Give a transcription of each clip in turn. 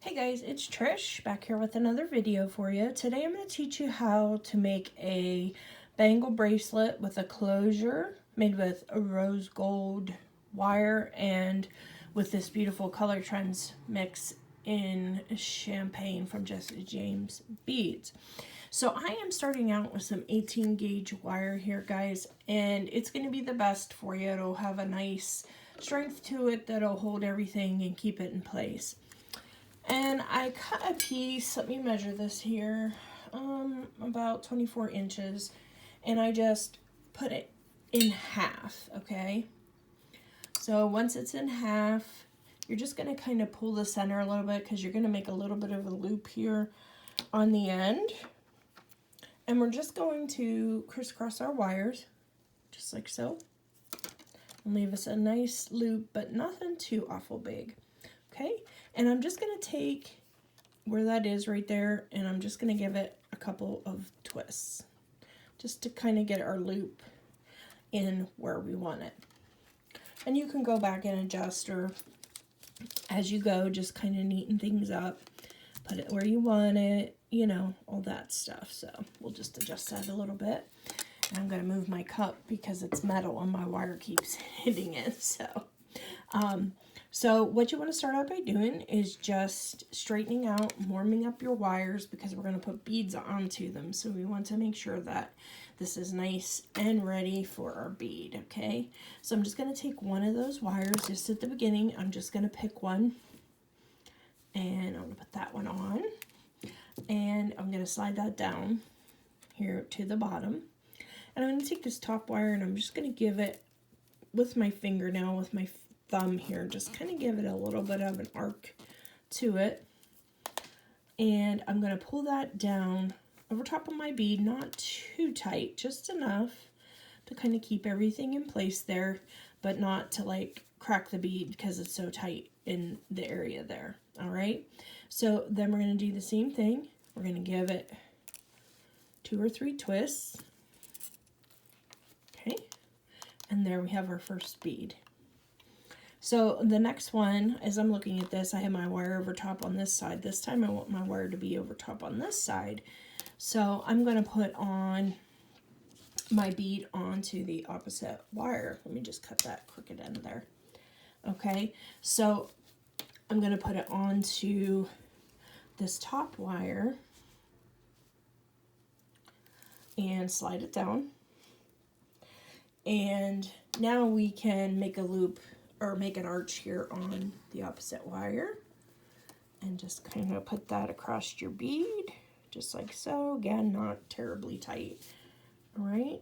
Hey guys, it's Trish back here with another video for you. Today I'm going to teach you how to make a bangle bracelet with a closure made with a rose gold wire and with this beautiful color trends mix in champagne from Jesse James beads. So I am starting out with some 18 gauge wire here, guys, and it's going to be the best for you. It'll have a nice strength to it that'll hold everything and keep it in place. And I cut a piece, let me measure this here, about 24 inches, and I just put it in half, okay? So once it's in half, you're just going to kind of pull the center a little bit because you're going to make a little bit of a loop here on the end. And we're just going to crisscross our wires, just like so, and leave us a nice loop, but nothing too awful big. Okay, and I'm just going to take where that is right there, and I'm just going to give it a couple of twists just to kind of get our loop in where we want it. And you can go back and adjust, or as you go, just kind of neaten things up, put it where you want it, you know, all that stuff. So we'll just adjust that a little bit. And I'm going to move my cup because it's metal and my wire keeps hitting it. So what you want to start out by doing is just straightening out, warming up your wires because we're going to put beads onto them. So we want to make sure that this is nice and ready for our bead, okay? So I'm just going to take one of those wires just at the beginning. I'm just going to pick one, and I'm going to put that one on, and I'm going to slide that down here to the bottom. And I'm going to take this top wire, and I'm just going to give it with my fingernail, with my thumb here, just kind of give it a little bit of an arc to it. And I'm going to pull that down over top of my bead, not too tight, just enough to kind of keep everything in place there, but not to like crack the bead because it's so tight in the area there. All right, so then we're going to do the same thing. We're going to give it 2 or 3 twists. Okay, and there we have our first bead. So the next one, as I'm looking at this, I have my wire over top on this side. This time I want my wire to be over top on this side. So I'm going to put on my bead onto the opposite wire. Let me just cut that crooked end there. Okay, so I'm going to put it onto this top wire and slide it down. And now we can make a loop or make an arch here on the opposite wire, and just kind of put that across your bead, just like so. Again, not terribly tight. All right,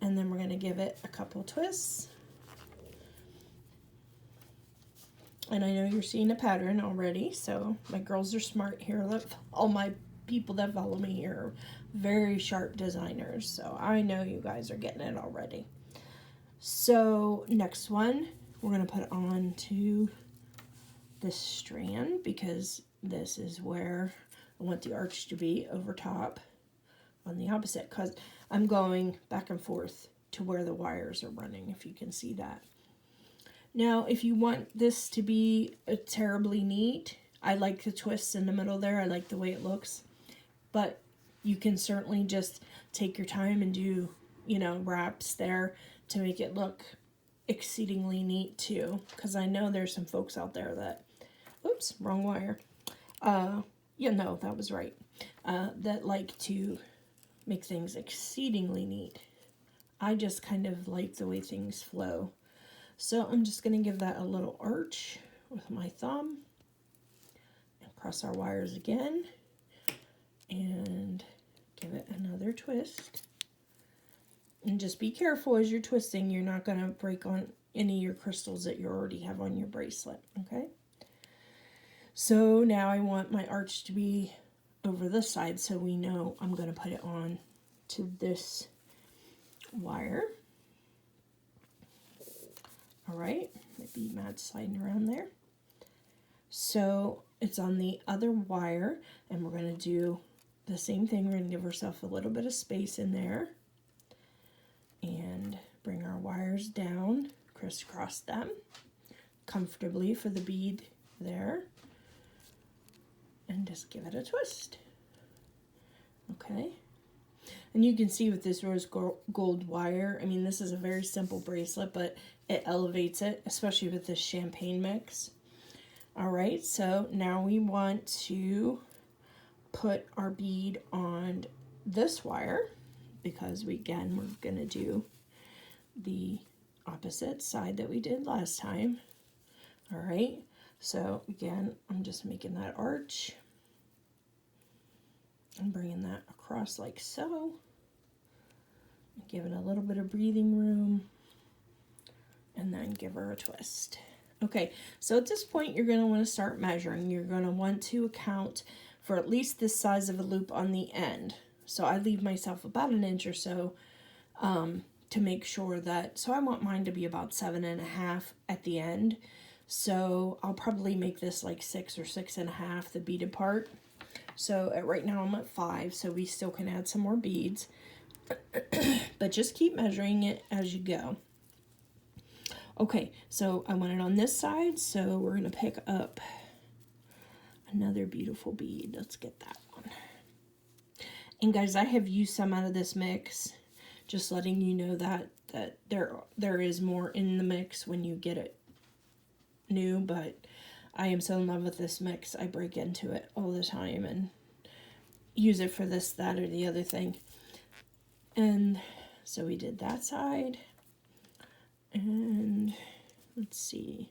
and then we're going to give it a couple twists. And I know you're seeing a pattern already, so my girls are smart here. All my people that follow me here are very sharp designers, so I know you guys are getting it already. So next one, we're going to put on to this strand because this is where I want the arch to be over top on the opposite, because I'm going back and forth to where the wires are running, if you can see that. Now, if you want this to be terribly neat, I like the twists in the middle there. I like the way it looks, but you can certainly just take your time and do, you know, wraps there to make it look exceedingly neat too, because I know there's some folks out there that, oops, wrong wire, yeah, no, that was right, that like to make things exceedingly neat. I just kind of like the way things flow. So I'm just going to give that a little arch with my thumb and cross our wires again and give it another twist. And just be careful as you're twisting, you're not going to break on any of your crystals that you already have on your bracelet, okay? So now I want my arch to be over this side, so we know I'm going to put it on to this wire. All right, my bead mat's sliding around there. So it's on the other wire, and we're going to do the same thing. We're going to give ourselves a little bit of space in there and bring our wires down, crisscross them comfortably for the bead there. just give it a twist. Okay. And you can see with this rose gold wire, I mean, this is a very simple bracelet, but it elevates it, especially with this champagne mix. All right, so now we want to put our bead on this wire because we're going to do the opposite side that we did last time. All right, so again, I'm just making that arch. I'm bringing that across like so. Give it a little bit of breathing room. And then give her a twist. Okay, so at this point, you're going to want to start measuring. You're going to want to account for at least this size of a loop on the end. So I leave myself about an inch or so to make sure that, so I want mine to be about 7.5 at the end. So I'll probably make this like 6 or 6.5, the beaded part. So right now I'm at 5, so we still can add some more beads. But just keep measuring it as you go. Okay, so I want it on this side, so we're going to pick up another beautiful bead. Let's get that one. And guys, I have used some out of this mix, just letting you know that there is more in the mix when you get it new, but I am so in love with this mix. I break into it all the time and use it for this, that, or the other thing. And so we did that side. And let's see.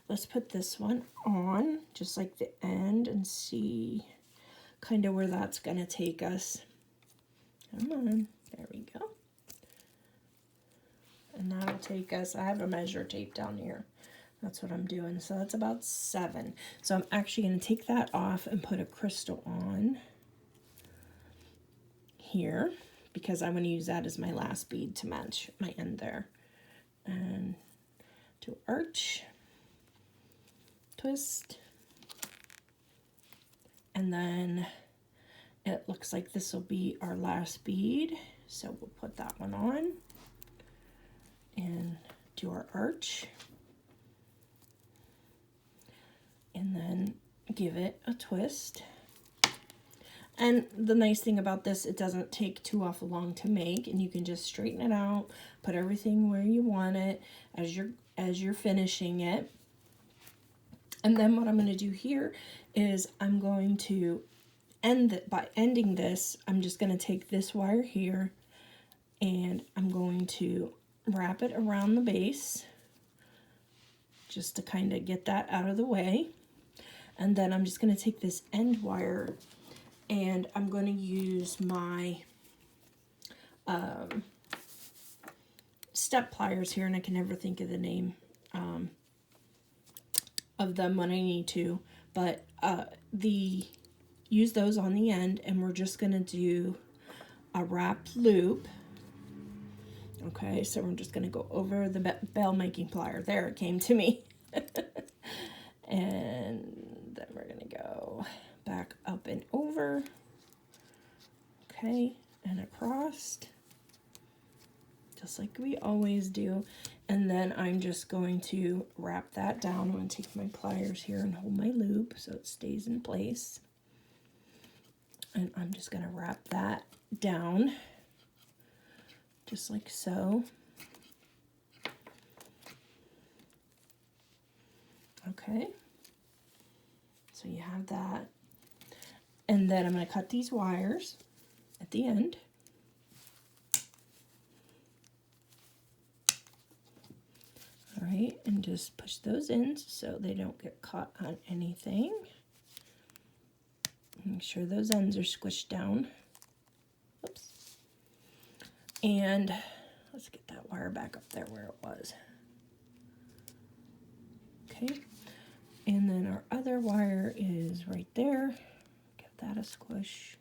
Let's put this one on, just like the end, and see kind of where that's going to take us. Come on. There we go. And that'll take us, I have a measure tape down here. That's what I'm doing. So that's about 7. So I'm actually going to take that off and put a crystal on here, because I want to use that as my last bead to match my end there. And do arch, twist, and then it looks like this will be our last bead, so we'll put that one on and do our arch, and then give it a twist. And the nice thing about this, it doesn't take too awful long to make, and you can just straighten it out, put everything where you want it as you're finishing it. And then what I'm going to do here is I'm going to end it. By ending this, I'm just going to take this wire here and I'm going to wrap it around the base just to kind of get that out of the way. And then I'm just going to take this end wire and I'm going to use my step pliers here, and I can never think of the name of them when I need to, but use those on the end, and we're just going to do a wrapped loop. Okay, so we're just going to go over the bell making plier. There, it came to me. And then we're going to go back up and over. Okay, and across, just like we always do. And then I'm just going to wrap that down. I'm going to take my pliers here and hold my loop so it stays in place. And I'm just going to wrap that down just like so. Okay, so you have that. And then I'm going to cut these wires at the end. All right, and just push those in so they don't get caught on anything. Make sure those ends are squished down. Oops. And let's get that wire back up there where it was. Okay, and then our other wire is right there. Give that a squish.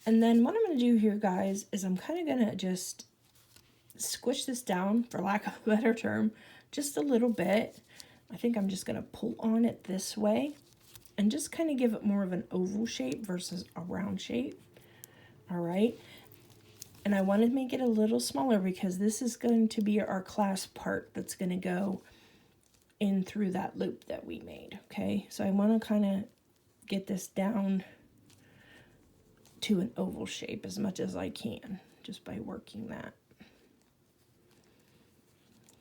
And then what I'm going to do here, guys, is I'm kind of going to just squish this down, for lack of a better term, just a little bit. I think I'm just going to pull on it this way and just kind of give it more of an oval shape versus a round shape. All right. And I want to make it a little smaller because this is going to be our clasp part that's going to go in through that loop that we made. Okay. So I want to kind of get this down to an oval shape as much as I can, just by working that.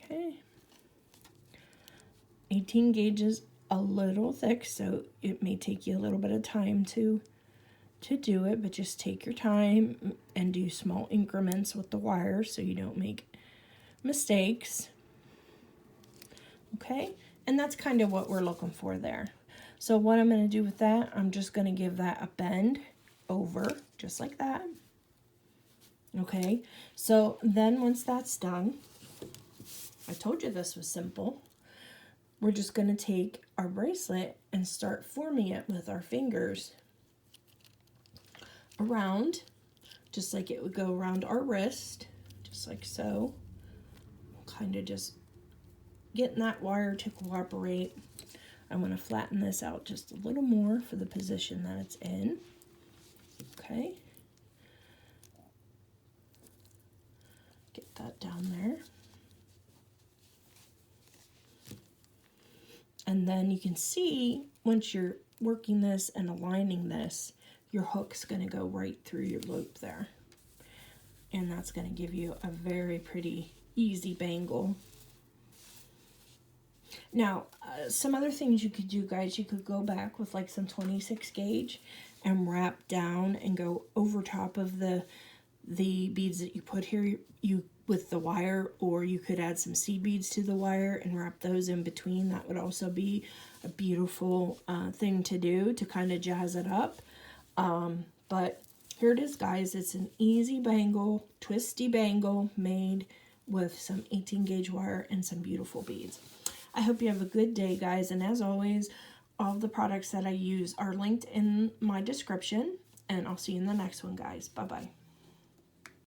Okay. 18 gauge is a little thick, so it may take you a little bit of time to do it, but just take your time and do small increments with the wire so you don't make mistakes. Okay, and that's kind of what we're looking for there. So what I'm going to do with that, I'm just going to give that a bend over, just like that. Okay, so then once that's done, I told you this was simple. We're just going to take our bracelet and start forming it with our fingers around, just like it would go around our wrist, just like so. Kind of just getting that wire to cooperate. I want to flatten this out just a little more for the position that it's in. Okay. Get that down there. And then you can see, once you're working this and aligning this, your hook's going to go right through your loop there. And that's going to give you a very pretty, easy bangle. Now, some other things you could do, guys, you could go back with like some 26 gauge and wrap down and go over top of the beads that you put here with the wire, or you could add some seed beads to the wire and wrap those in between. That would also be a beautiful thing to do to kind of jazz it up. But here it is, guys. It's an easy bangle, twisty bangle made with some 18 gauge wire and some beautiful beads. I hope you have a good day, guys, and as always, all the products that I use are linked in my description, and I'll see you in the next one, guys. Bye-bye.